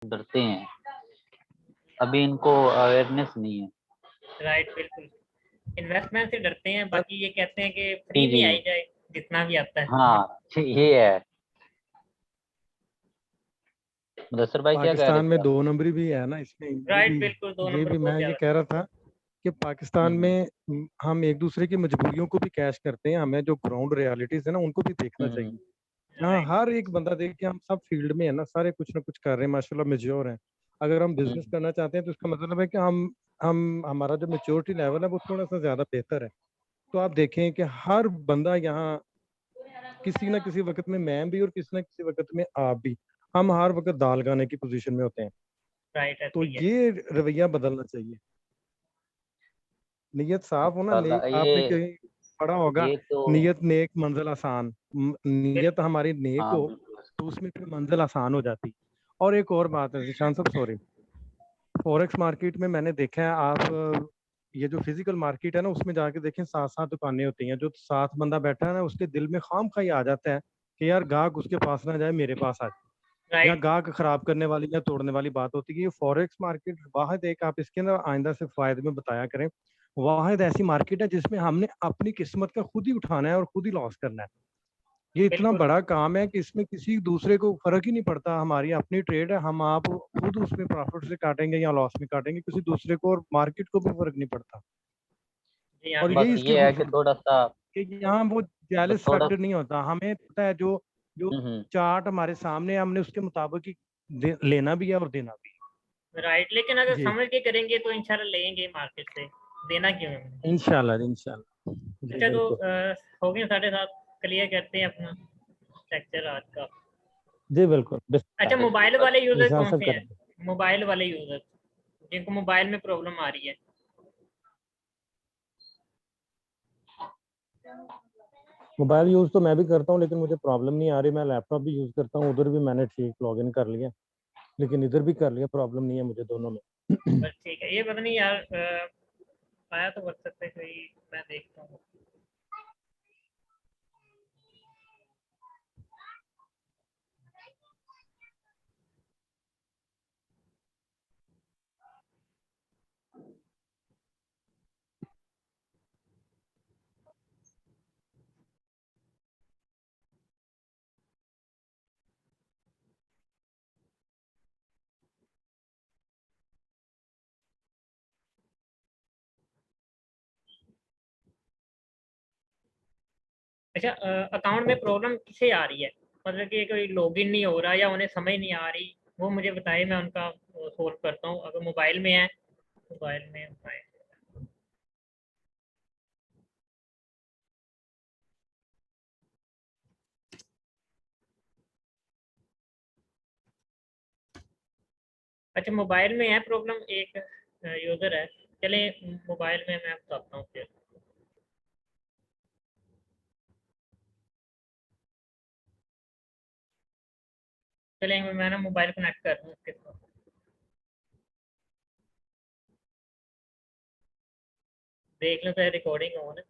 डरते हैं, अभी इनको अवेयरनेस नहीं है। राइट, बिल्कुल। इन्वेस्टमेंट से डरते हैं, सर बाकी ये कहते हैं कि जी फ्री में जी आई जाए जितना भी आता है। हाँ ये है। मुदस्सिर भाई क्या कह रहे पाकिस्तान में थे आप? 2 नंबरी भी है ना इसमें, राइट, बिल्कुल, 2 ये नंबर भी बहुत मैं ये ज़्यादा। कह रहा था कि पाकिस्तान हम्म में हम एक दूसरे की मजबूरियों को भी कैश करते हैं, हमें जो ग्राउंड रियलिटीज है ना उनको भी देखना हम्म चाहिए। यहाँ राइट, हर एक बंदा देख के हम सब फील्ड में है ना, सारे कुछ ना कुछ कर रहे हैं, माशाल्लाह मेच्योर हैं। अगर हम बिजनेस हम्म, करना चाहते हैं तो इसका मतलब है कि हम हमारा जो मेच्योरिटी लेवल है वो थोड़ा सा ज्यादा बेहतर है। तो आप देखें कि हर बंदा यहाँ किसी ना किसी वक्त में, मैं भी और किसी ना किसी वक्त में आप भी, हम हर वक्त दाल गाने की पोजीशन में होते हैं। राइट, तो ऐसे ही है। ये रवैया बदलना चाहिए। नीयत साफ हो ना, आपने ये कहीं पढ़ा होगा, ये तो नीयत नेक मंजिल आसान। नीयत बिल्कुल। हमारी नेक हाँ हो बिल्कुल। तो उसमें फिर मंजिल आसान हो जाती। और एक और बात है जिशान साहब, सॉरी, फॉरेक्स मार्केट में मैंने देखा है, आप ये जो फिजिकल मार्केट है ना उसमें जाके देखें, 7 7 दुकानें होती हैं, जो साथ बंदा बैठा है ना उसके दिल में खाम खा आ जाता है कि यार गाहक उसके पास ना जाए, मेरे पास आ जाए। यहाँ राइट। गाहक खराब करने वाली या तोड़ने वाली बात होती है। ये फॉरेक्स मार्केट वाहिद एक, आप इसके अंदर आइंदा से फायदे में बताया करें, वाहिद ऐसी मार्केट है जिसमें हमने अपनी किस्मत का खुद ही उठाना है और खुद ही लॉस करना है। ये इतना बिल्कुल। बड़ा काम है कि इसमें किसी दूसरे को फर्क ही नहीं पड़ता, हमारी अपनी ट्रेड है, हम आप खुद उसमें प्रॉफिट से काटेंगे या लॉस में काटेंगे, किसी दूसरे को और मार्केट को भी फर्क नहीं पड़ता। जी हाँ, और बस यही बिल्कुल। इसकी ये है कि खूबसूरती थोड़ा सा, है कि यहाँ वो बस जेलस थोड़ा, फैक्टर नहीं होता, हमें पता है जो जो हम्म। चार्ट हमारे सामने है, हमने उसके मुताबिक ही लेना भी है और देना भी राइट, लेकिन अगर है। जी, समझ के करेंगे तो इंशाल्लाह लेंगे मार्केट से, देना क्यों है हमें। इंशाल्लाह इंशाल्लाह। जी अच्छा, तो बिल्कुल। हो गए 7:30, क्लियर करते हैं अपना लेक्चर आज का। जी बिल्कुल, अच्छा, बिल्कुल मोबाइल बस। वाले यूजर निशान कौन सब से हैं? करेंगे। मोबाइल वाले यूजर जिनको मोबाइल में प्रॉब्लम आ रही है। मोबाइल यूज तो मैं भी करता हूँ लेकिन मुझे प्रॉब्लम नहीं आ रही, मैं लैपटॉप भी यूज करता हूँ, उधर भी मैंने ठीक लॉग इन कर लिया, लेकिन इधर भी कर लिया, प्रॉब्लम नहीं है मुझे दोनों में। बस ठीक है, ये पता नहीं यार, आया तो व्हाट्सएप पे कोई, मैं देखता हूँ। अच्छा, अकाउंट में प्रॉब्लम किसे आ रही है? मतलब कि कोई लॉगिन नहीं हो रहा या उन्हें समझ नहीं आ रही, वो मुझे बताइए, मैं उनका सोल्व करता हूँ। अगर मोबाइल में है, मोबाइल में बताएं। अच्छा, मोबाइल में है प्रॉब्लम, एक यूज़र है। चलिए मोबाइल में मैं बताता हूँ फिर। चलिए मैं ना मोबाइल कनेक्ट कर दूँ उसके साथ। देख लो तो रिकॉर्डिंग हो ना।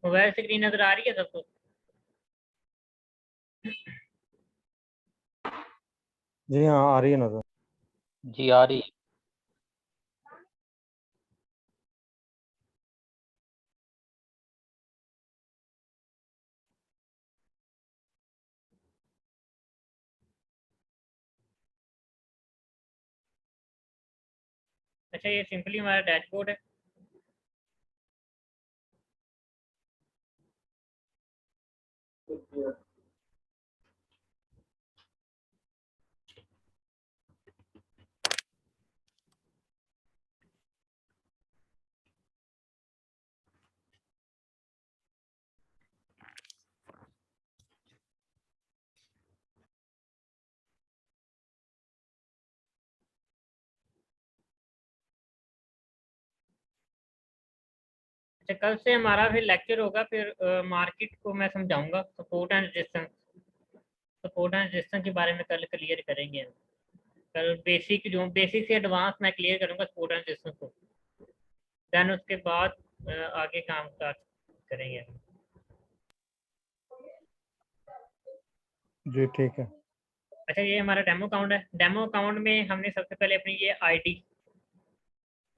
मोबाइल स्क्रीन नजर आ रही है सबको? जी हाँ, आ रही है नजर। जी आ रही है। अच्छा, ये सिंपली हमारा डैशबोर्ड है। अच्छा, कल से हमारा फिर लेक्चर होगा, फिर मार्केट को मैं समझाऊंगा, सपोर्ट एंड रेजिस्टेंस के बारे में कल क्लियर करेंगे हम। कल बेसिक से एडवांस मैं क्लियर करूंगा सपोर्ट एंड रेजिस्टेंस को, देन उसके बाद आगे काम स्टार्ट करेंगे हम। जी ठीक है। अच्छा, ये हमारा डेमो अकाउंट है। डेमो अकाउंट में हमने सबसे पहले अपनी ये आईडी,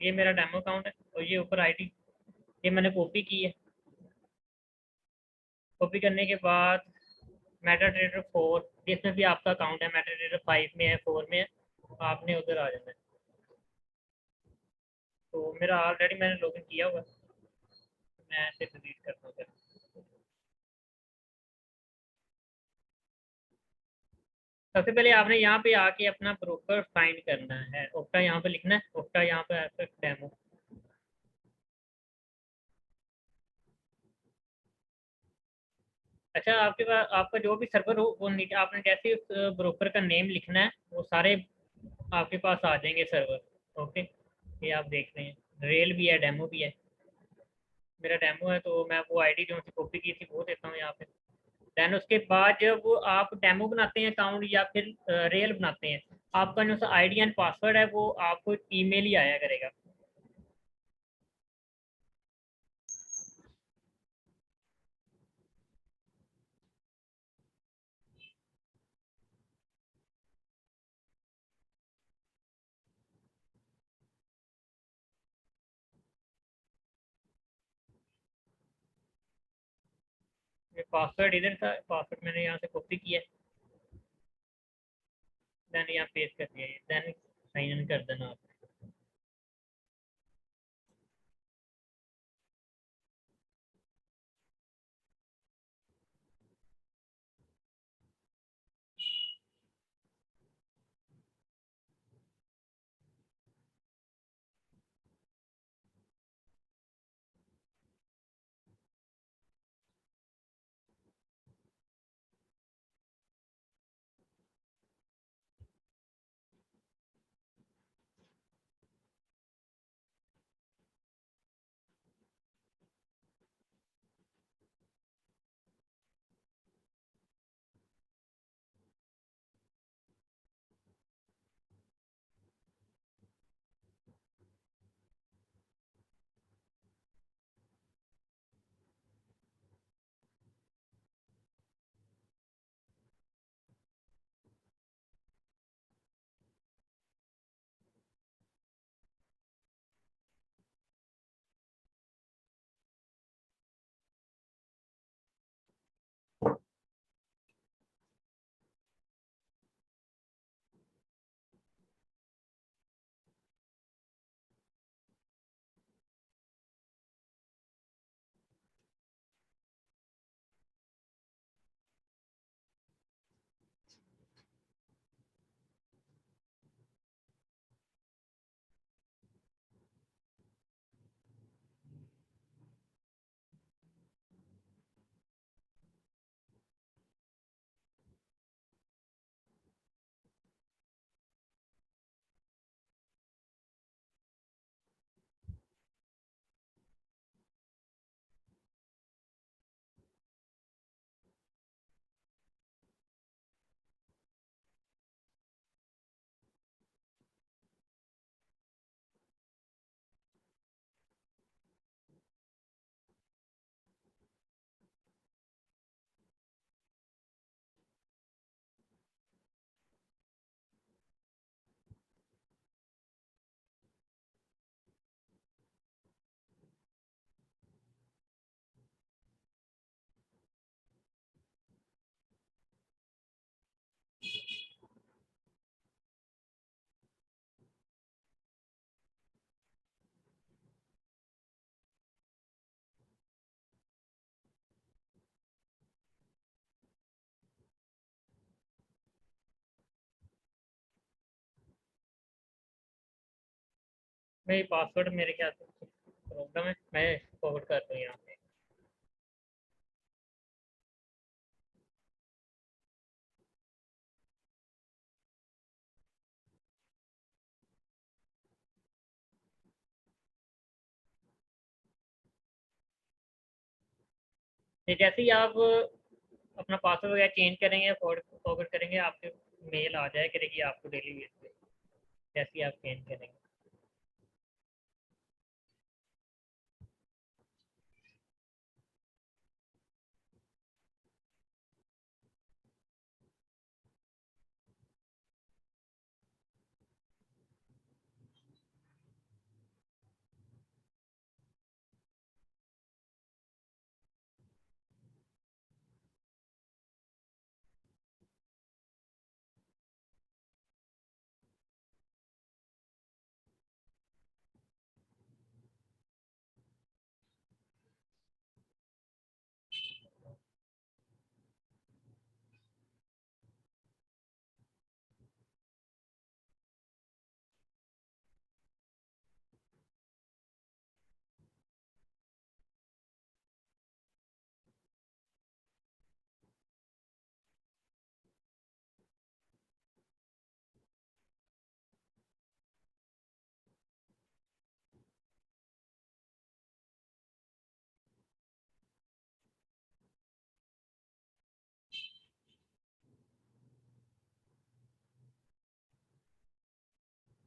ये मेरा डेमो अकाउंट है, और ये ऊपर आईडी, ये मैंने कॉपी की है। कॉपी करने के बाद मेटा ट्रेडर 4, जिसमें भी आपका अकाउंट है, मेटा ट्रेडर 5 में है, 4 में है, आपने उधर आ जाना है। तो मेरा ऑलरेडी मैंने लॉगिन किया हुआ है, मैं ऐसे डिलीट करता हूँ फिर। सबसे पहले आपने यहाँ पे आके अपना ब्रोकर फाइंड करना है। ओक्टा यहाँ पे लिखना है, ओक्टा यहाँ पे एफएक्स डेमो। अच्छा, आपके पास आपका जो भी सर्वर हो वो नीचे आपने जैसे उस ब्रोकर का नेम लिखना है, वो सारे आपके पास आ जाएंगे सर्वर। ओके, ये आप देख रहे हैं, रेल भी है, डेमो भी है। मेरा डेमो है, तो मैं वो आईडी जो सी कॉपी की थी वो देता हूँ यहाँ पे। देन उसके बाद जब आप डेमो बनाते हैं अकाउंट या फिर रेल बनाते हैं, आपका जो सा आईडी एंड पासवर्ड है वो आपको ईमेल ही आया करेगा। ये पासवर्ड इधर था, पासवर्ड मैंने यहाँ से कॉपी किया, देन यहाँ पेस्ट कर दिया, देन साइन इन कर देना आप। मेरी पासवर्ड मेरे ख्याल से प्रॉब्लम है, मैं फॉरवर्ड कर दूँ यहाँ पे। ये जैसे ही आप अपना पासवर्ड वगैरह चेंज करेंगे, फॉरवर्ड करेंगे, आपके मेल आ जाया करेगी आपको डेली बेस पे, जैसे ही आप चेंज करेंगे।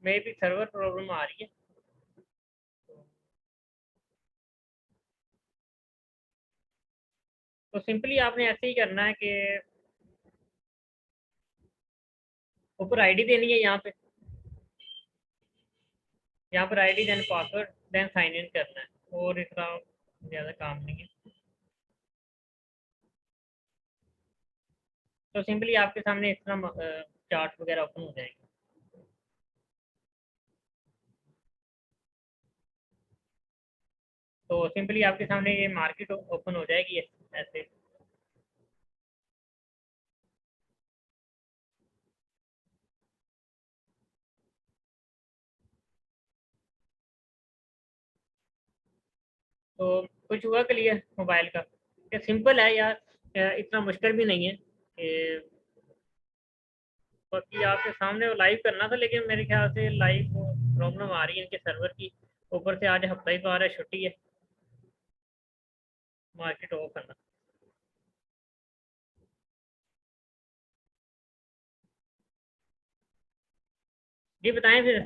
मे भी सर्वर प्रॉब्लम आ रही है। तो सिंपली आपने ऐसे ही करना है कि ऊपर आईडी देनी है, यहाँ पर ID then password then sign in करना है, और इसका ज़्यादा काम नहीं है। तो सिंपली आपके सामने इस तरह चार्ट वगैरह ओपन हो जाएंगे। तो सिंपली आपके सामने ये मार्केट ओपन हो जाएगी ऐसे। तो कुछ हुआ क्लियर मोबाइल का? ये सिंपल है यार, इतना मुश्किल भी नहीं है कि बाकी आपके सामने वो लाइव करना था, लेकिन मेरे ख्याल से लाइव प्रॉब्लम आ रही है इनके सर्वर की। ऊपर से आज हफ्ता ही बार है, छुट्टी है, मार्केट ऑफ करना। जी बताएं फिर,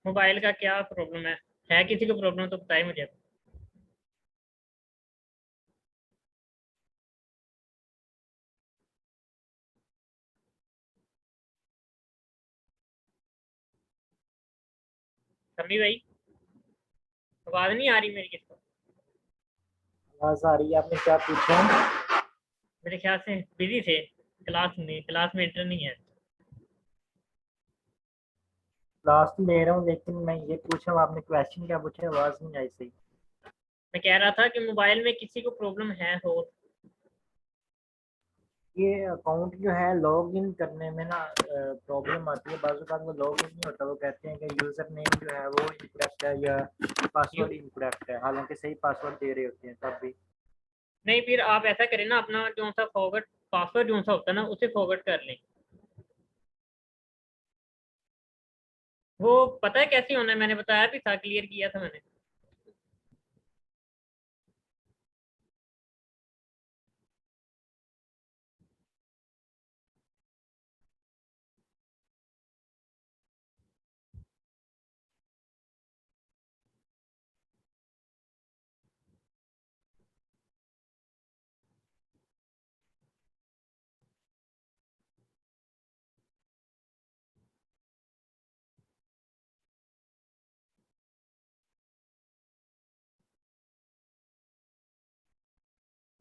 मोबाइल का क्या प्रॉब्लम है किसी को प्रॉब्लम तो बताएं मुझे। समी भाई, आवाज़ नहीं आ रही मेरी किसको? आवाज आ रही है, आपने क्या पूछा? मेरे ख्याल से बिजी थे, क्लास में इंटर नहीं है। क्लास तो ले रहा हूँ, लेकिन मैं ये पूछ रहा हूँ, आपने क्वेश्चन क्या पूछा? आवाज नहीं आई सही। मैं कह रहा था कि मोबाइल में किसी को प्रॉब्लम है हो। ये अकाउंट जो है लॉग इन करने में ना प्रॉब्लम आती है, बाज़ औक़ात वो लॉग इन नहीं होता। वो कहते हैं कि यूज़र नेम जो है वो इनकरेक्ट है या पासवर्ड इनकरेक्ट है, हालांकि सही पासवर्ड दे रहे होते हैं तब भी। नहीं, फिर आप ऐसा करें ना, अपना जो सा फॉरवर्ड पासवर्ड जो सा होता है ना, उसे फॉरवर्ड कर लें। वो पता है कैसे होना है, मैंने बताया भी था, क्लियर किया था मैंने।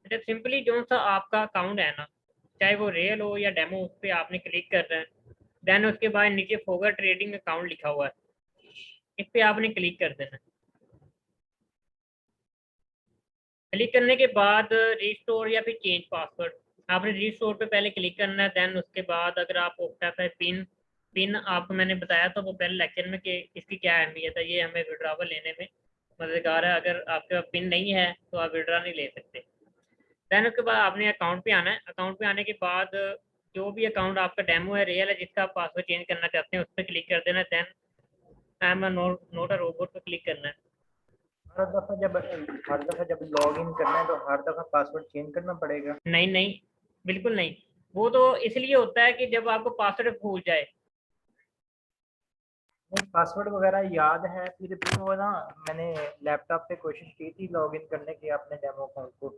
अच्छा, सिंपली जो सा आपका अकाउंट है ना, चाहे वो रियल हो या डेमो, उस पर आपने क्लिक करना है। देन उसके बाद नीचे फॉरवर्ड ट्रेडिंग अकाउंट लिखा हुआ है, इस पर आपने क्लिक कर देना है। क्लिक करने के बाद रिस्टोर या फिर चेंज पासवर्ड, आपने रिस्टोर पे पहले क्लिक करना है। देन उसके बाद अगर आप ओक्टाफाई पिन पिन आपको मैंने बताया था वो पहले लेक्चर में कि इसकी क्या अहमियत है, ये हमें विड्रावल लेने में मददगार है। अगर आपके पास पिन नहीं है तो आप विड्रा नहीं ले सकते। देन उसके बाद आपने अकाउंट पे आना है। अकाउंट पे आने के बाद जो भी अकाउंट आपका डेमो है, रियल है, जिसका आप पासवर्ड चेंज करना चाहते हैं उस पर क्लिक कर देना। Then I am not a robot पर क्लिक करना है। हर दफ़ा जब लॉग इन करना है तो हर दफ़ा पासवर्ड चेंज करना पड़ेगा? नहीं नहीं, बिल्कुल नहीं। वो तो इसलिए होता है कि जब आपको पासवर्ड भूल जाए। पासवर्ड वगैरह याद है, फिर भी वो ना मैंने लैपटॉप पे कोशिश की थी लॉग इन करने की अपने डेमो अकाउंट को,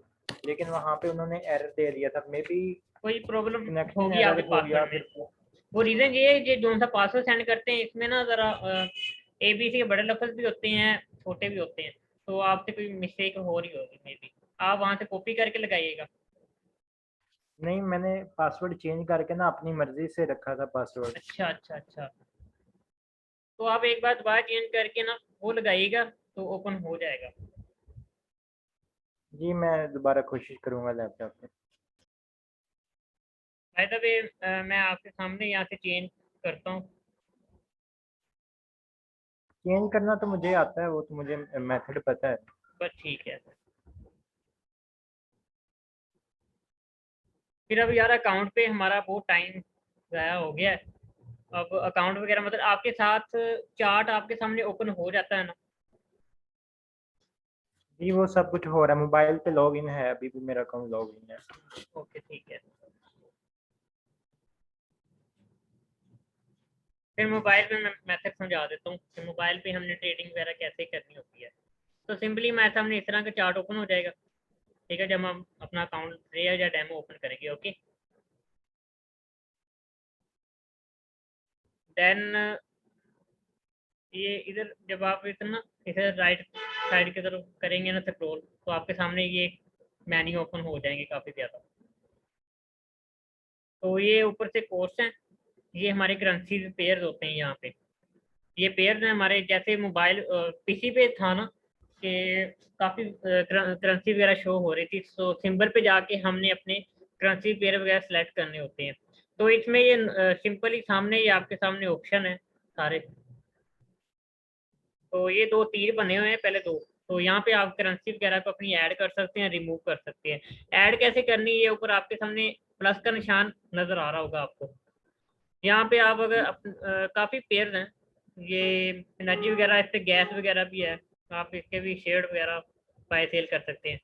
लेकिन वहाँ पे उन्होंने एरर दे दिया था। मे बी कोई प्रॉब्लम कनेक्शन होगी आपके एरर हो गया पासवर्ड में। फिर। वो रीज़न ये है कि जो सा पासवर्ड सेंड करते हैं इसमें ना ज़रा ABC के बड़े लफ्ज़ भी होते हैं, छोटे भी होते हैं, तो आपसे कोई मिस्टेक हो रही होगी मे बी। आप वहाँ से कॉपी करके लगाइएगा। नहीं, मैंने पासवर्ड चेंज करके ना अपनी मर्जी से रखा था पासवर्ड। अच्छा अच्छा अच्छा, तो आप एक बार दोबारा चेंज करके ना वो लगाइएगा तो ओपन हो जाएगा। जी, मैं दोबारा कोशिश करूँगा लैपटॉप पे। बाय द वे मैं आपके सामने यहाँ से चेंज करता हूँ। चेंज करना तो मुझे आता है, वो तो मुझे मेथड पता है। बस ठीक है। फिर अब यार अकाउंट पे हमारा बहुत टाइम ज़ाया हो गया है। अब अकाउंट वगैरह मतलब आपके साथ चार्ट आपके सामने ओपन हो जाता है ना? जी, वो सब कुछ हो रहा है, मोबाइल पे लॉग इन है, अभी भी मेरा अकाउंट लॉग इन है। ओके ठीक है। फिर मोबाइल पे मैं मेथड समझा देता हूँ कि मोबाइल पे हमने ट्रेडिंग वगैरह कैसे करनी होती है। तो सिंपली हमारे सामने इस तरह का चार्ट ओपन हो जाएगा, ठीक है, जब हम अपना अकाउंट रियल या डेमो ओपन करेंगे। ओके, देन ये इधर जब आप इतना इधर राइट साइड की तरफ करेंगे ना स्क्रॉल, तो आपके सामने ये मेन्यू ओपन हो जाएंगे काफ़ी ज़्यादा। तो ये ऊपर से कोर्स हैं, ये हमारे करेंसी पेयर्स होते हैं यहाँ पे। ये पेयर्स हैं हमारे, जैसे मोबाइल पीसी पे था ना कि काफ़ी करेंसी वगैरह शो हो रही थी, तो सिंबल पे जाके हमने अपने करेंसी पेयर वगैरह सेलेक्ट करने होते हैं। तो इसमें ये सिंपली सामने ये आपके सामने ऑप्शन है सारे। तो ये दो तीर बने हुए हैं पहले दो, तो यहाँ पे आप करेंसी वगैरह को अपनी ऐड कर सकते हैं, रिमूव कर सकते हैं। ऐड कैसे करनी है, ऊपर आपके सामने प्लस का निशान नज़र आ रहा होगा आपको। यहाँ पे आप अगर काफ़ी पेयर्स हैं, ये एनर्जी वगैरह, इस पे गैस वगैरह भी है, आप इसके भी शेयर वगैरह बाय सेल कर सकते हैं।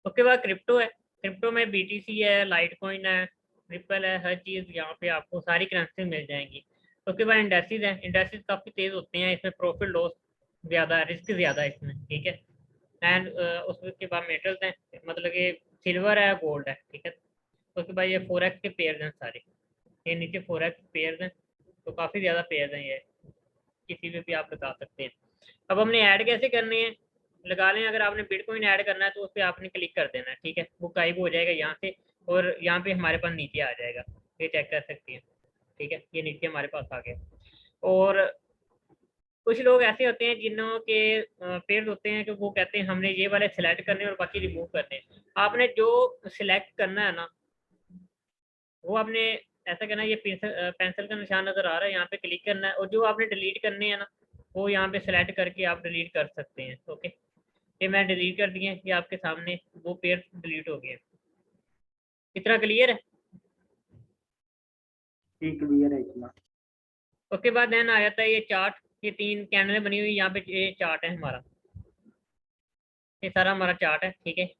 उसके बाद क्रिप्टो है, क्रिप्टो में BTC है, लाइट कॉइन है, रिपल है, हर चीज़ यहाँ पे आपको सारी करेंसी मिल जाएंगी। उसके बाद इंडेसिस है, इंडेसिस काफ़ी तेज़ होते हैं, इसमें प्रॉफिट लॉस ज़्यादा है, रिस्क ज़्यादा है इसमें, ठीक है। एंड उसके बाद मेटल्स हैं, मतलब कि सिल्वर है, गोल्ड है, ठीक है। उसके बाद ये फोरेक्स के पेयर्स हैं सारे, ये नीचे फोरेक्स पेयर्स हैं, तो काफ़ी ज़्यादा पेयर्स हैं ये, किसी पे भी आप लगा सकते हैं। अब हमने ऐड कैसे करने हैं, लगा लें। अगर आपने बिटकॉइन ऐड करना है तो उस पर आपने क्लिक कर देना है, ठीक है, वो गायब हो जाएगा यहाँ से, और यहाँ पे हमारे पास नीचे आ जाएगा, ये चेक कर सकते हैं, ठीक है, ये नीचे हमारे पास आ गया। और कुछ लोग ऐसे होते हैं जिन्हों के पेयर्स होते हैं कि वो कहते हैं हमने ये वाले सिलेक्ट करने और बाकी रिमूव करने हैं। आपने जो सिलेक्ट करना है ना, वो आपने ऐसा करना है, ये पेंसिल का निशान नज़र आ रहा है, यहाँ पे क्लिक करना है, और जो आपने डिलीट करने हैं ना वो यहाँ पे सेलेक्ट करके आप डिलीट कर सकते हैं। ओके, ये मैं डिलीट कर दिए, ये आपके सामने वो पेयर डिलीट हो गए। इतना क्लियर है? ठीक, क्लियर है इतना। उसके बाद देन आ जाता है ये चार्ट, ये 3 कैंडलें बनी हुई, यहाँ पे ये चार्ट है हमारा, ये सारा हमारा चार्ट है, ठीक है।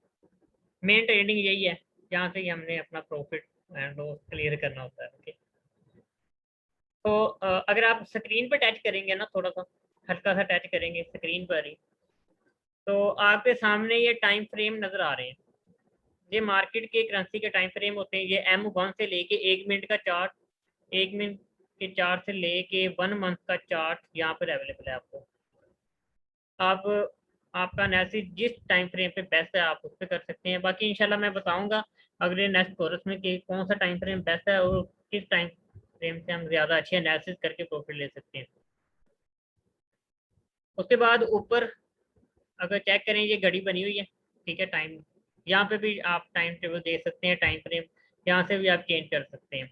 मेन ट्रेडिंग यही है, जहाँ से हमने अपना प्रॉफिट एंड लॉस क्लियर करना होता है। ओके, तो अगर आप स्क्रीन पर टच करेंगे ना, थोड़ा सा हल्का सा टच करेंगे स्क्रीन पर ही, तो आपके सामने ये टाइम फ्रेम नज़र आ रहे हैं। ये मार्केट के करेंसी के टाइम फ्रेम होते हैं, ये M1 से लेके 1 मिनट का चार्ट, 1 मिनट के चार्ट से लेके 1 मंथ का चार्ट यहाँ पर अवेलेबल है आपको। आप आपका एनालिसिस जिस टाइम फ्रेम पे बेस्ट है आप उस पर कर सकते हैं। बाकी इंशाल्लाह मैं बताऊंगा अगले नेक्स्ट कोर्स में कि कौन सा टाइम फ्रेम बेस्ट है और किस टाइम फ्रेम से हम ज़्यादा अच्छे एनालिसिस करके प्रॉफिट ले सकते हैं। उसके बाद ऊपर अगर चेक करें, ये घड़ी बनी हुई है, ठीक है, टाइम, यहाँ पे भी आप टाइम टेबल दे सकते हैं, टाइम फ्रेम यहाँ से भी आप चेंज कर सकते हैं।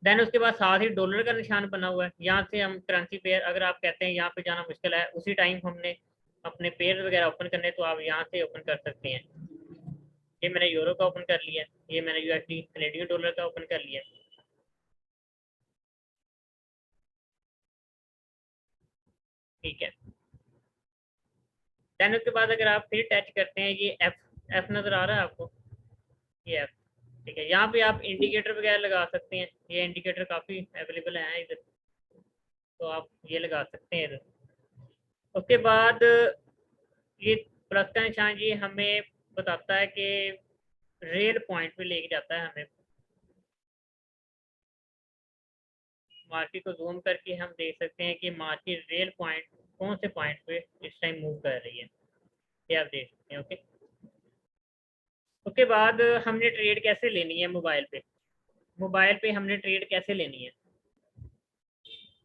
देन उसके बाद साथ ही डॉलर का निशान बना हुआ है, यहाँ से हम करेंसी पेयर, अगर आप कहते हैं यहाँ पे जाना मुश्किल है, उसी टाइम हमने अपने पेयर वगैरह ओपन करने, तो आप यहाँ से ओपन कर सकते हैं। ये मैंने यूरो का ओपन कर लिया, ये मैंने यूएसडी कैनेडियन डॉलर का ओपन कर लिया। ठीक है, देन उसके बाद अगर आप फिर टच करते हैं, ये एफ नजर आ रहा है आपको, ये एफ। ठीक है, यहाँ पे आप इंडिकेटर वगैरह लगा सकते हैं, ये इंडिकेटर काफ़ी अवेलेबल हैं इधर, तो आप ये लगा सकते हैं इधर। उसके बाद ये प्लस का निशान ये हमें बताता है कि रेल पॉइंट पे लेके जाता है हमें। मार्केट को जूम करके हम देख सकते हैं कि मार्केट रेल पॉइंट कौन से पॉइंट पे इस टाइम मूव कर रही है, ये आप देख सकते हैं। ओके, उसके बाद हमने ट्रेड कैसे लेनी है मोबाइल पे, मोबाइल पे हमने ट्रेड कैसे लेनी है,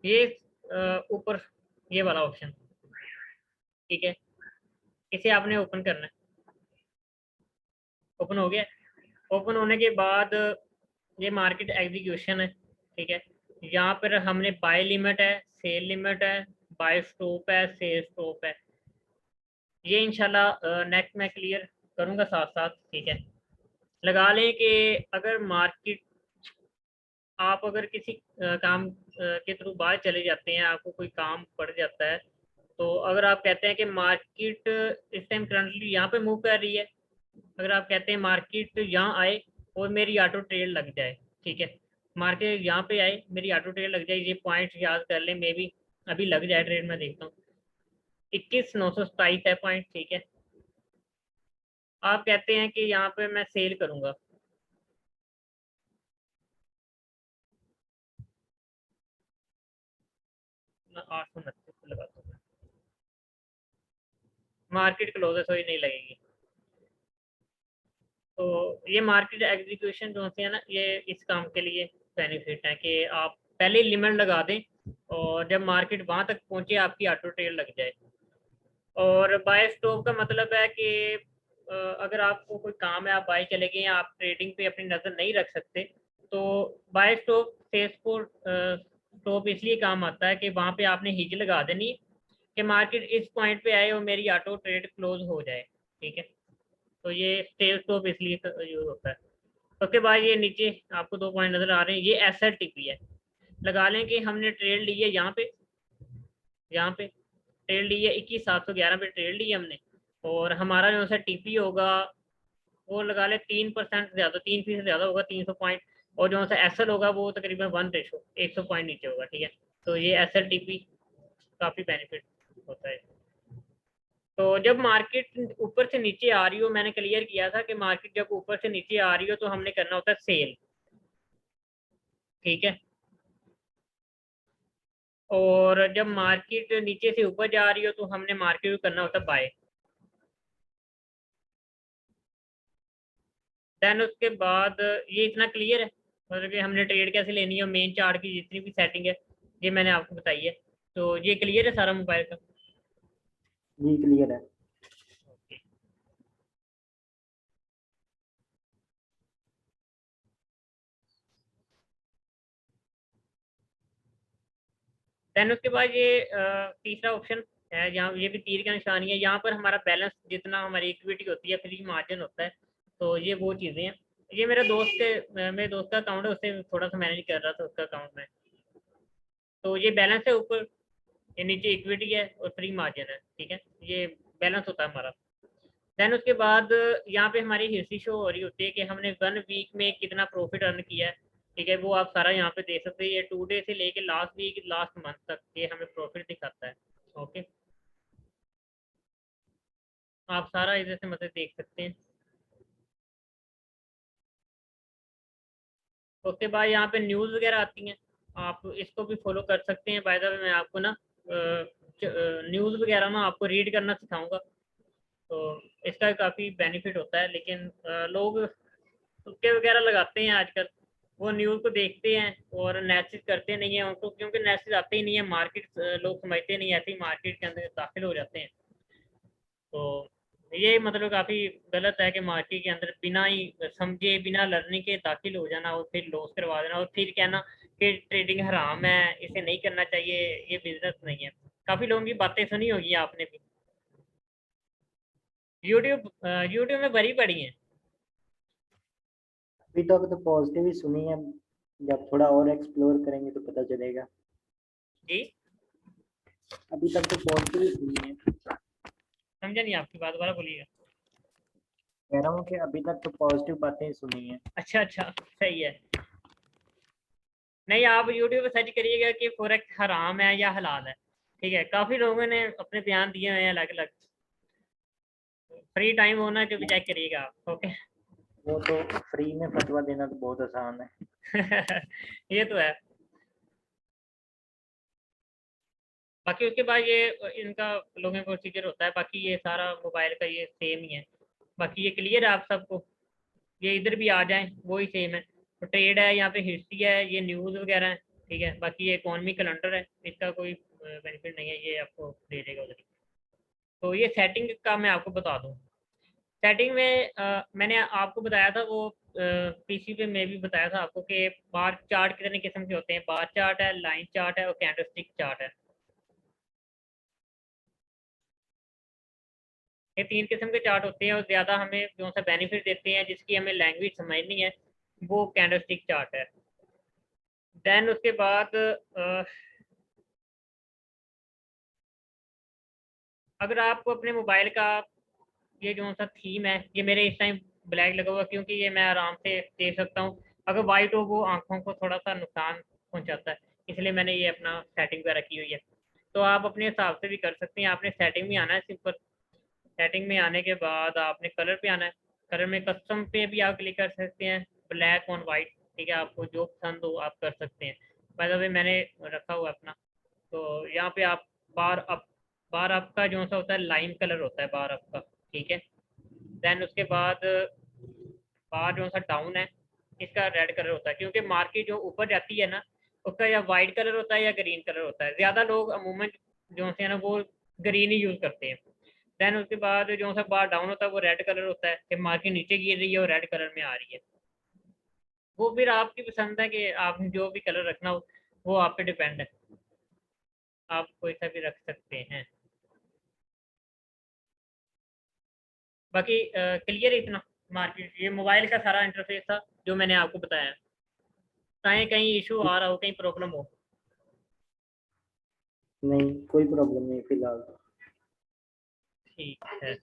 ये ऊपर ये वाला ऑप्शन, ठीक है, इसे आपने ओपन करना है। ओपन हो गया, ओपन होने के बाद ये मार्केट एग्जीक्यूशन है। ठीक है, यहाँ पर हमने बाय लिमिट है, सेल लिमिट है, बाय स्टॉप है, सेल स्टॉप है, ये इंशाल्लाह नेक्स्ट में क्लियर करूँगा साथ साथ। ठीक है, लगा लें कि अगर मार्केट आप अगर किसी काम के थ्रू बाहर चले जाते हैं, आपको कोई काम पड़ जाता है, तो अगर आप कहते हैं कि मार्केट इस टाइम करंटली यहाँ पे मूव कर रही है, अगर आप कहते हैं मार्केट यहाँ आए और मेरी ऑटो ट्रेड लग जाए, ठीक है, मार्केट यहाँ पे आए मेरी ऑटो ट्रेड लग जाए, ये पॉइंट याद कर लें, मे बी अभी लग जाए ट्रेड, मैं देखता हूँ 21,927 है पॉइंट। ठीक है, आप कहते हैं कि यहाँ पे मैं सेल करूँगा, मैं 829 लगाता हूँ, मार्केट क्लोज है, नहीं लगेगी। तो ये मार्केट एग्जीक्यूशन जो होती है ना, ये इस काम के लिए बेनिफिट है कि आप पहले लिमिट लगा दें और जब मार्केट वहां तक पहुंचे आपकी ऑटो ट्रेड लग जाए। और बाय स्टॉप का मतलब है कि अगर आपको कोई काम है, आप बाय चले गए, आप ट्रेडिंग पे अपनी नज़र नहीं रख सकते, तो बाय स्टॉप सेल्स को स्टॉप इसलिए काम आता है कि वहाँ पे आपने हिज लगा देनी कि मार्केट इस पॉइंट पे आए और मेरी ऑटो ट्रेड क्लोज हो जाए। ठीक है, तो ये सेल स्टॉप इसलिए यूज होता है। उसके बाद ये नीचे आपको 2 पॉइंट नजर आ रहे हैं, ये SLTP है। लगा लें कि हमने ट्रेड ली है यहाँ पे ट्रेड ली है 21,711 पे ट्रेड ली है हमने, और हमारा जो सा TP होगा वो लगा ले 3% ज़्यादा, 3% ज़्यादा होगा, 300 पॉइंट, और जो सा SL होगा वो तकरीबन 1:100 पॉइंट नीचे होगा। ठीक है, तो ये SLTP काफ़ी बेनिफिट होता है। तो जब मार्केट ऊपर से नीचे आ रही हो, मैंने क्लियर किया था कि मार्केट जब ऊपर से नीचे आ रही हो तो हमने करना होता है सेल। ठीक है, और जब मार्केट नीचे से ऊपर जा रही हो तो हमने मार्केट को करना होता है बाय। देन उसके बाद ये इतना क्लियर है, मतलब कि हमने ट्रेड कैसे लेनी है, मेन चार्ट की जितनी भी सेटिंग है ये मैंने आपको बताई है। तो ये क्लियर है सारा मोबाइल का? जी क्लियर है। देन उसके बाद ये तीसरा ऑप्शन है, यहाँ ये भी तीर का निशानी है, यहाँ पर हमारा बैलेंस जितना हमारी इक्विटी होती है, फ्री मार्जिन होता है, तो ये वो चीज़ें हैं। ये मेरे दोस्त का अकाउंट है, उससे थोड़ा सा मैनेज कर रहा था उसका अकाउंट में। तो ये बैलेंस है ऊपर, ये नीचे इक्विटी है और फ्री मार्जिन है। ठीक है, ये बैलेंस होता है हमारा। देन उसके बाद यहाँ पे हमारी हिस्ट्री शो हो रही होती है कि हमने 1 वीक में कितना प्रॉफिट अर्न किया है। ठीक है, वो आप सारा यहाँ पे देख सकते हैं, ये 2 डे से लेके लास्ट वीक लास्ट मंथ तक ये हमें प्रॉफिट दिखाता है। ओके, आप सारा इधर से मतलब देख सकते हैं। उसके बाद यहाँ पे न्यूज़ वगैरह आती हैं, आप इसको भी फॉलो कर सकते हैं। बाय द वे मैं आपको ना न्यूज़ वगैरह ना आपको रीड करना सिखाऊंगा, तो इसका काफ़ी बेनिफिट होता है। लेकिन लोग तुक्के वगैरह लगाते हैं आजकल, वो न्यूज़ को देखते हैं और एनालिसिस करते नहीं है उनको, क्योंकि एनालिसिस आते ही नहीं है, मार्केट लोग समझते नहीं, ऐसे ही मार्केट के अंदर दाखिल हो जाते हैं। तो ये मतलब काफ़ी गलत है कि मार्केट के अंदर बिना ही समझे, बिना लर्निंग के दाखिल हो जाना और फिर लॉस करवा देना और फिर कहना कि ट्रेडिंग हराम है, इसे नहीं करना चाहिए, ये बिजनेस नहीं है। काफी लोगों की बातें सुनी होगी आपने भी, यूट्यूब में भरी पड़ी हैं। अभी तक तो पॉजिटिव ही सुनी है, जब थोड़ा और एक्सप्लोर करेंगे तो पता चलेगा। जी अभी तक तो पॉजिटिव ही सुनी है। समझा नहीं आपकी बात, दोबारा बोलिएगा। कह रहा हूँ कि अभी तक तो पॉजिटिव बातें ही सुनी है। अच्छा अच्छा, सही है। नहीं, आप यूट्यूब पे सर्च करिएगा कि फॉरेक्स हराम है या हलाल है, ठीक है। काफी लोगों ने अपने बयान दिए हुए हैं अलग अलग। फ्री टाइम होना जो भी चेक करिएगा आप, ओके। वो तो फ्री में फतवा देना तो बहुत आसान है। ये तो है। बाकी उसके बाद ये इनका लोगों का प्रोसीजर होता है, बाकी ये सारा मोबाइल का ये सेम ही है। बाकी ये क्लियर है आप सबको, ये इधर भी आ जाएं वो ही सेम है। तो ट्रेड है, यहाँ पे हिस्ट्री है, ये न्यूज़ वगैरह है, ठीक है। बाकी ये इकोनॉमी कैलेंडर है, इसका कोई बेनिफिट नहीं है, ये आपको दे देगा उधर ही। तो ये सेटिंग का मैं आपको बता दूँ। सेटिंग में मैंने आपको बताया था वो पीसी पे मैं भी बताया था आपको कि बार चार्ट कितने किस्म के होते हैं। बार चार्ट है, लाइन चार्ट है और कैंडलस्टिक चार्ट है। ये 3 किस्म के चार्ट होते हैं और ज़्यादा हमें जो सा बेनिफिट देते हैं, जिसकी हमें लैंग्वेज समझनी है, वो कैंडलस्टिक चार्ट है। देन उसके बाद अगर आपको अपने मोबाइल का ये जो सा थीम है, ये मेरे इस टाइम ब्लैक लगा हुआ क्योंकि ये मैं आराम से देख सकता हूँ। अगर वाइट हो वो आंखों को थोड़ा सा नुकसान पहुँचाता है, इसलिए मैंने ये अपना सेटिंग वगैरह की हुई है। तो आप अपने हिसाब से भी कर सकते हैं। आपने सेटिंग में आना है, सिंपल सेटिंग में आने के बाद आपने कलर पे आना है। कलर में कस्टम पे भी आप क्लिक कर सकते हैं, ब्लैक ऑन वाइट, ठीक है। आपको जो पसंद हो आप कर सकते हैं। बाय द वे मैंने रखा हुआ है अपना। तो यहाँ पे आप बार अप का जो सा होता है लाइम कलर होता है बार अप का, ठीक है। देन उसके बाद बार जो सा डाउन है, इसका रेड कलर होता है, क्योंकि मार्केट जो ऊपर जाती है ना, उसका या वाइट कलर होता है या ग्रीन कलर होता है। ज़्यादा लोग अमूमन जो से है ना वो ग्रीन ही यूज़ करते हैं। देन उसके बाद जो सा बार डाउन होता है वो रेड कलर होता है कि मार्केट नीचे गिर रही है और रेड कलर में आ रही है। वो फिर आपकी पसंद है कि आपने जो भी कलर रखना हो, वो आप पे डिपेंड है, आप कोई सा भी रख सकते हैं। बाकी क्लियर इतना मार्केट, ये मोबाइल का सारा इंटरफेस था जो मैंने आपको बताया। चाहे कहीं इशू आ रहा हो, कहीं प्रॉब्लम हो। नहीं, कोई प्रॉब्लम नहीं फिलहाल। ठीक है।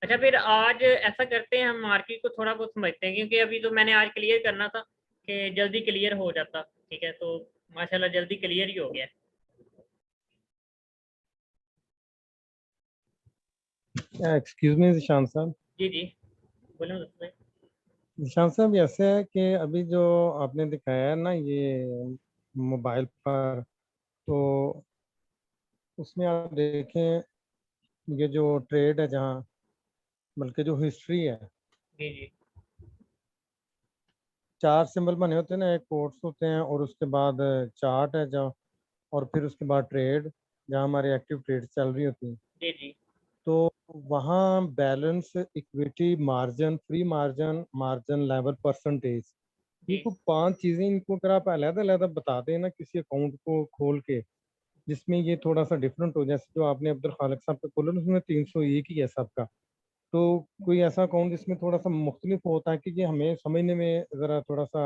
अच्छा, फिर आज ऐसा करते हैं, हम मार्केट को थोड़ा बहुत समझते हैं, क्योंकि अभी तो मैंने आज क्लियर करना था कि जल्दी क्लियर हो जाता, ठीक है। तो माशाल्लाह जल्दी क्लियर ही हो गया। एक्सक्यूज मी जिशान साहब। जी जी, बोलो दोस्तों। जिशान साहब, ऐसे है कि अभी जो आपने दिखाया है ना ये मोबाइल पर, तो उसमें आप देखें ये जो ट्रेड है जहाँ, बल्कि जो हिस्ट्री है, जी जी 4 सिंबल बने होते हैं ना, एक कोट्स होते हैं और उसके बाद चार्ट है जहाँ, और फिर उसके बाद ट्रेड जहाँ हमारी एक्टिव ट्रेड चल रही होती है। जी जी तो वहाँ balance, equity, margin, free margin, margin level, percentage, ये जी को 5 चीजें, इनको अगर आप अलग अलग बता दें ना किसी अकाउंट को खोल के, जिसमें ये थोड़ा सा डिफरेंट हो, जैसे जो आपने अब्दुल खालिक साहब का खोला ना, उसमें 301 ही है सबका। तो कोई ऐसा अकाउंट जिसमें थोड़ा सा मुख्तलिफ होता है कि ये हमें समझने में ज़रा थोड़ा सा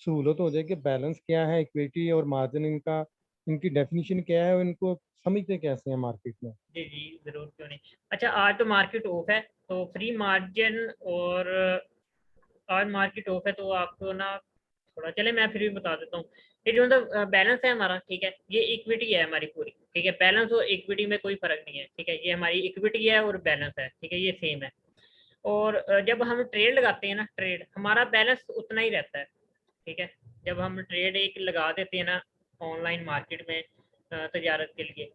सहूलत हो जाए कि बैलेंस क्या है, इक्विटी और मार्जिन, इनका, इनकी डेफिनेशन क्या है और इनको समझते कैसे हैं मार्केट में। जी जी, ज़रूर, क्यों नहीं। अच्छा, आज तो मार्केट ऑफ है, तो फ्री मार्जिन और आज मार्केट ऑफ है, तो आपको ना थोड़ा चले मैं फिर भी बता देता हूँ। ये जो मतलब बैलेंस है हमारा, ठीक है, ये इक्विटी है हमारी पूरी, ठीक है। बैलेंस और इक्विटी में कोई फर्क नहीं है, ठीक है। ये हमारी इक्विटी है और बैलेंस है, ठीक है, ये सेम है। और जब हम ट्रेड लगाते हैं ना, ट्रेड हमारा बैलेंस उतना ही रहता है, ठीक है। जब हम ट्रेड एक लगा देते हैं ना ऑनलाइन मार्केट में तजारत के लिए,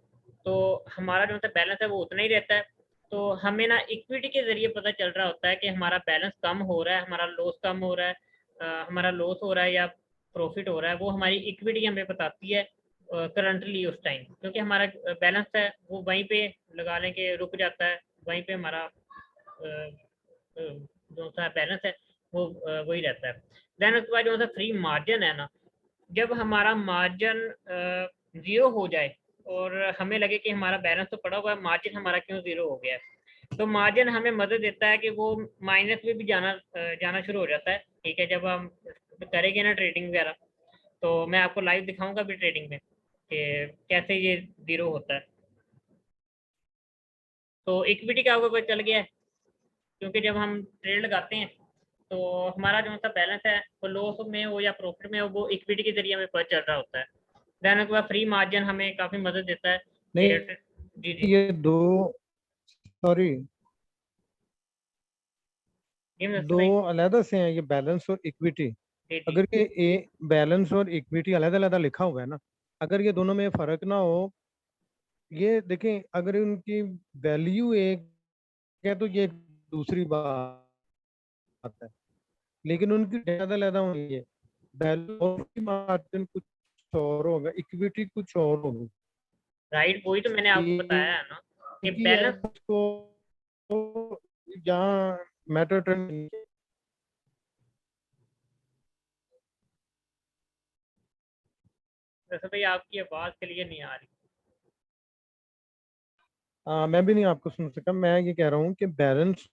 तो हमारा जो सा बैलेंस है वो उतना ही रहता है। तो हमें ना इक्विटी के ज़रिए पता चल रहा होता है कि हमारा बैलेंस कम हो रहा है, हमारा लॉस कम हो रहा है, हमारा लॉस हो रहा है या प्रॉफिट हो रहा है, वो हमारी इक्विटी हमें बताती है करंटली उस टाइम। क्योंकि हमारा बैलेंस है वो वहीं पे लगा लें कि रुक जाता है, वहीं पे हमारा जो सा बैलेंस है वो वही रहता है। देन उसके बाद जो सा फ्री मार्जिन है ना, जब हमारा मार्जिन 0 हो जाए और हमें लगे कि हमारा बैलेंस तो पड़ा हुआ है, मार्जिन हमारा क्यों 0 हो गया है, तो मार्जिन हमें मदद देता है कि वो माइनस में भी जाना शुरू हो जाता है। ठीक है, जब हम करेंगे ना ट्रेडिंग वगैरह, तो मैं आपको लाइव दिखाऊंगा भी ट्रेडिंग में कि कैसे ये 0 होता है। तो इक्विटी का आपको पता चल गया है, क्योंकि जब हम ट्रेड लगाते हैं तो हमारा जो सा बैलेंस है वो लॉस में हो या प्रॉफिट में हो, वो इक्विटी के जरिए हमें पता चल रहा होता है। देन उसके बाद फ्री मार्जिन हमें काफ़ी मदद देता है। नहीं, जी जी ये दो, सॉरी, जी मैं दो भाई। अलग से हैं, ये बैलेंस और इक्विटी। जी जी अगर ये बैलेंस और इक्विटी अलग अलग लिखा हुआ है ना, अगर ये दोनों में फर्क ना हो, ये देखें, अगर उनकी वैल्यू एक है तो ये दूसरी बात है, लेकिन उनकी अलग अलग होनी है। वैल्यू और मार्जिन कुछ और होगा, इक्विटी कुछ और होगी। राइट, वही तो मैंने आपको बताया है ना कि क्योंकि है बैलेंस। उसको तो यहाँ मैटर ट्रेंड। वैसे भाई आपकी आवाज़ क्लियर नहीं आ रही। मैं भी नहीं आपको सुन सका। मैं ये कह रहा हूँ कि बैलेंस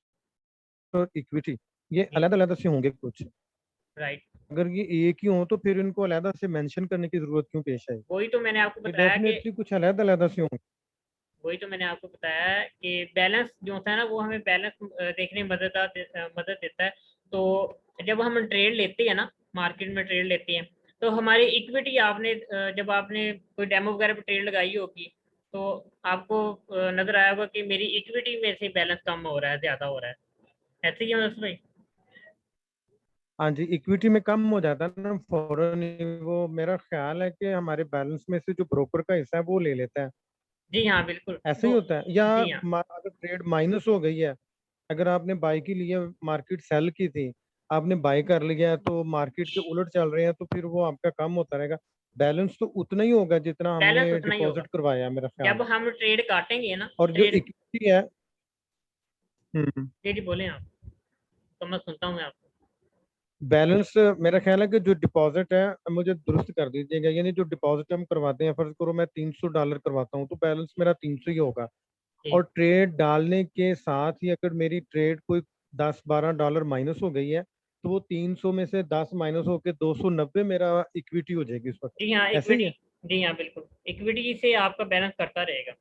और इक्विटी ये जी अलग अलग से होंगे कुछ। राइट, अगर ये एक ही हो तो फिर इनको अलग से मेंशन करने की जरूरत क्यों पेश आई? वही तो मैंने आपको ये बताया कि डेफिनेटली कुछ अलग अलग से होंगे। वही तो मैंने आपको बताया है कि बैलेंस जो होता है ना वो हमें बैलेंस देखने में मदद देता है। तो जब हम ट्रेड लेते हैं ना, मार्केट में ट्रेड लेते हैं, तो हमारी इक्विटी आपने जब आपने कोई डेमो वगैरह पे ट्रेड लगाई होगी, तो आपको नजर आया होगा कि मेरी इक्विटी में से बैलेंस कम हो रहा है, ज्यादा हो रहा है। ऐसे ही है मतलब भाई। हाँ जी, इक्विटी में कम हो जाता है ना फौरन ही। वो मेरा ख्याल है कि हमारे बैलेंस में से जो ब्रोकर का हिस्सा है वो ले लेता है। जी हाँ बिल्कुल। ऐसा ही तो होता है, या जी हाँ अगर ट्रेड माइनस हो गई है, अगर आपने बाई की लिए, मार्केट सेल की थी, आपने बाई कर लिया है, तो मार्केट के उलट चल रहे हैं, तो फिर वो आपका कम होता रहेगा। बैलेंस तो उतना ही होगा जितना बैलेंस हमने उतना ही होगा। डिपॉजिट करवाया है, मेरा ख्याल जब है। हम ट्रेड काटेंगे ना, और जो ट्रेड। इक्विटी है, हम्म, जी जी बोले आप, तो मैं सुनता हूँ मैं आपको। बैलेंस मेरा ख्याल है कि जो डिपॉजिट है, मुझे दुरुस्त कर दीजिएगा, यानी जो डिपॉजिट हम करवाते हैं, फर्ज करो मैं $300 करवाता हूँ, तो बैलेंस मेरा 300 ही होगा। जी और ट्रेड डालने के साथ ही अगर मेरी ट्रेड कोई $10-12 माइनस हो गई है, तो वो 300 में से 10 माइनस होकर 290 मेरा इक्विटी हो जाएगी उस वक्त। जी हाँ ऐसे ही इक्विटी। है। जी हाँ बिल्कुल, इक्विटी से आपका बैलेंस करता रहेगा।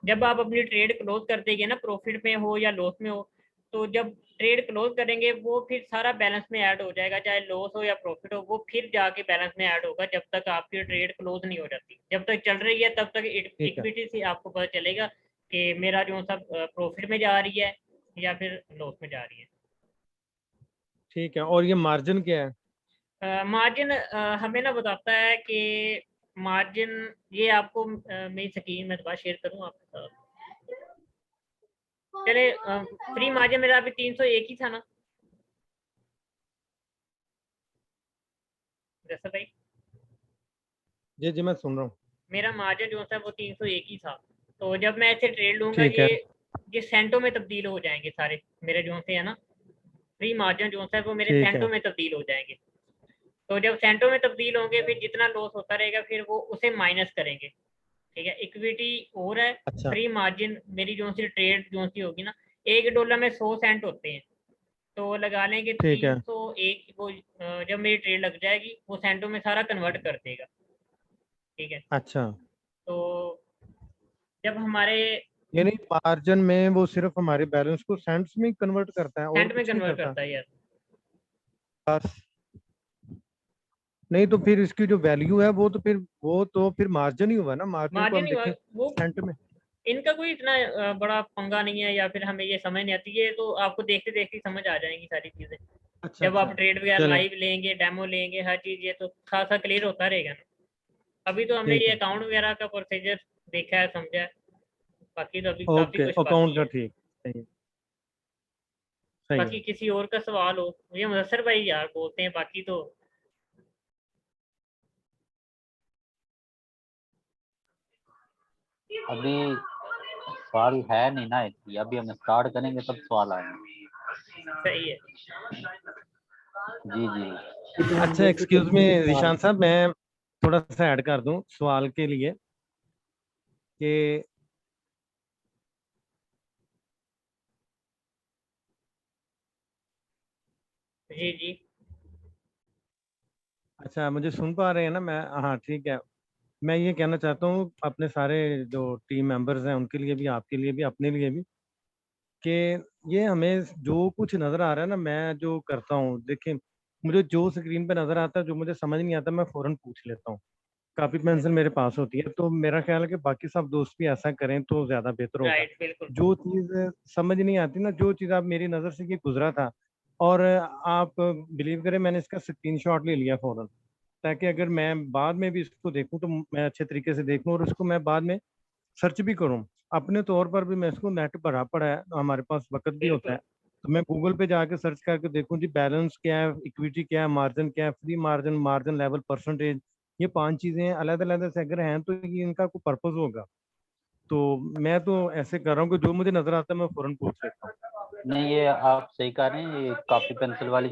जब आप अपनी ट्रेड क्लोज कर देंगे ना, प्रॉफिट में हो या लॉस में हो, तो जब ट्रेड क्लोज करेंगे वो फिर सारा बैलेंस में ऐड हो जाएगा, चाहे लॉस हो या प्रॉफिट हो, वो फिर जाके बैलेंस में ऐड होगा जब तक आपकी ट्रेड क्लोज नहीं हो जाती। जब तक चल रही है तब तक ठीक है। इक्विटी से आपको पता चलेगा कि मेरा जो सब प्रॉफिट में जा रही है या फिर लॉस में जा रही है। ठीक है, और ये मार्जिन क्या है? मार्जिन हमें ना बताता है कि मार्जिन, ये आपको मेरी स्क्रीन में दोबारा शेयर करूँ आपके साथ। चले, फ्री मार्जिन मेरा अभी 301 ही था ना जैसा भाई। जी जी, मैं सुन रहा हूँ। मेरा मार्जिन जो था वो 301 ही था। तो जब मैं ऐसे ट्रेड लूंगा, ठीक है। ये सेंटों में तब्दील हो जाएंगे सारे मेरे जो से है ना, फ्री मार्जिन जो है वो मेरे ठीक है। सेंटों में तब्दील हो जाएंगे। तो जब सेंटों में तब्दील होंगे, फिर जितना लॉस होता रहेगा फिर वो उसे माइनस करेंगे। ठीक है, इक्विटी हो रहा है, अच्छा। फ्री मार्जिन मेरी जो सी ट्रेड जो सी होगी ना, $1 में 100 सेंट होते हैं। तो लगा लेंगे ठीक है। 301 वो, जब मेरी ट्रेड लग जाएगी वो सेंटों में सारा कन्वर्ट कर देगा। ठीक है, अच्छा, तो जब हमारे यानी मार्जिन में वो सिर्फ हमारे बैलेंस को सेंट्स में कन्वर्ट करता है और सेंट में कुछ नहीं कन्वर्ट करता? करता है यार। बस। नहीं तो फिर इसकी जो वैल्यू है वो तो फिर मार्जिन ही हुआ ना, मार्जिन को मार्जिन हम ही देखें वो, सेंट में। इनका कोई इतना बड़ा पंगा नहीं है, या फिर हमें ये समझ नहीं आती है, तो आपको देखते देखते ही समझ आ जाएंगी सारी चीजें। अच्छा जब आप अच्छा। ट्रेड वगैरह चलें। लाइव लेंगे, डेमो लेंगे, हर चीज ये तो खासा क्लियर होता रहेगा ना। अभी तो हमने ठीक ये है। अकाउंट वगैरह का प्रोसीजर देखा है, समझा है, बाकी तो अभी काफी ओके, कुछ अकाउंट बाकी का है। ठीक। सही है। सही बाकी है। किसी और का सवाल हो, मुझे मुदस्सर भाई यार बोलते हैं, बाकी तो अभी सवाल है नहीं ना, इतनी अभी हम स्टार्ट करेंगे तब सवाल आएंगे। सही है। जी जी। अच्छा एक्सक्यूज मी ज़ीशान साहब, मैं थोड़ा सा ऐड कर दूं सवाल के लिए कि जी जी अच्छा मुझे सुन पा रहे हैं ना? मैं हाँ ठीक है। मैं ये कहना चाहता हूँ अपने सारे जो टीम मेंबर्स हैं उनके लिए भी, आपके लिए भी, अपने लिए भी, कि ये हमें जो कुछ नज़र आ रहा है ना, मैं जो करता हूँ, देखिए मुझे जो स्क्रीन पे नज़र आता है, जो मुझे समझ नहीं आता, मैं फ़ौरन पूछ लेता हूँ। काफ़ी पेंसिल मेरे पास होती है, तो मेरा ख्याल है कि बाकी सब दोस्त भी ऐसा करें तो ज़्यादा बेहतर होगा। राइट, बिल्कुल। जो चीज़ समझ नहीं आती ना, जो चीज़ आप मेरी नज़र से ये गुजरा था, और आप बिलीव करें मैंने इसका स्क्रीनशॉट ले लिया फ़ौरन, ताकि अगर मैं बाद में भी इसको देखूं तो मैं अच्छे तरीके से देखूं और उसको मैं बाद में सर्च भी करूं। अपने तौर पर भी मैं इसको नेट भरा पड़ा है, हमारे पास वक्त भी होता है, बिल्कुल तो मैं गूगल पे जाके सर्च करके देखूं जी बैलेंस क्या है, इक्विटी क्या है, मार्जिन क्या है, free margin, margin level, percentage, ये 5 चीजें अलग अलग से अगर हैं तो ये इनका कोई पर्पज होगा। तो मैं तो ऐसे कर रहा हूँ कि जो मुझे नजर आता है मैं फौरन पूछ लेता हूँ। नहीं, ये आप सही कह रहे हैं, ये कॉपी पेंसिल वाली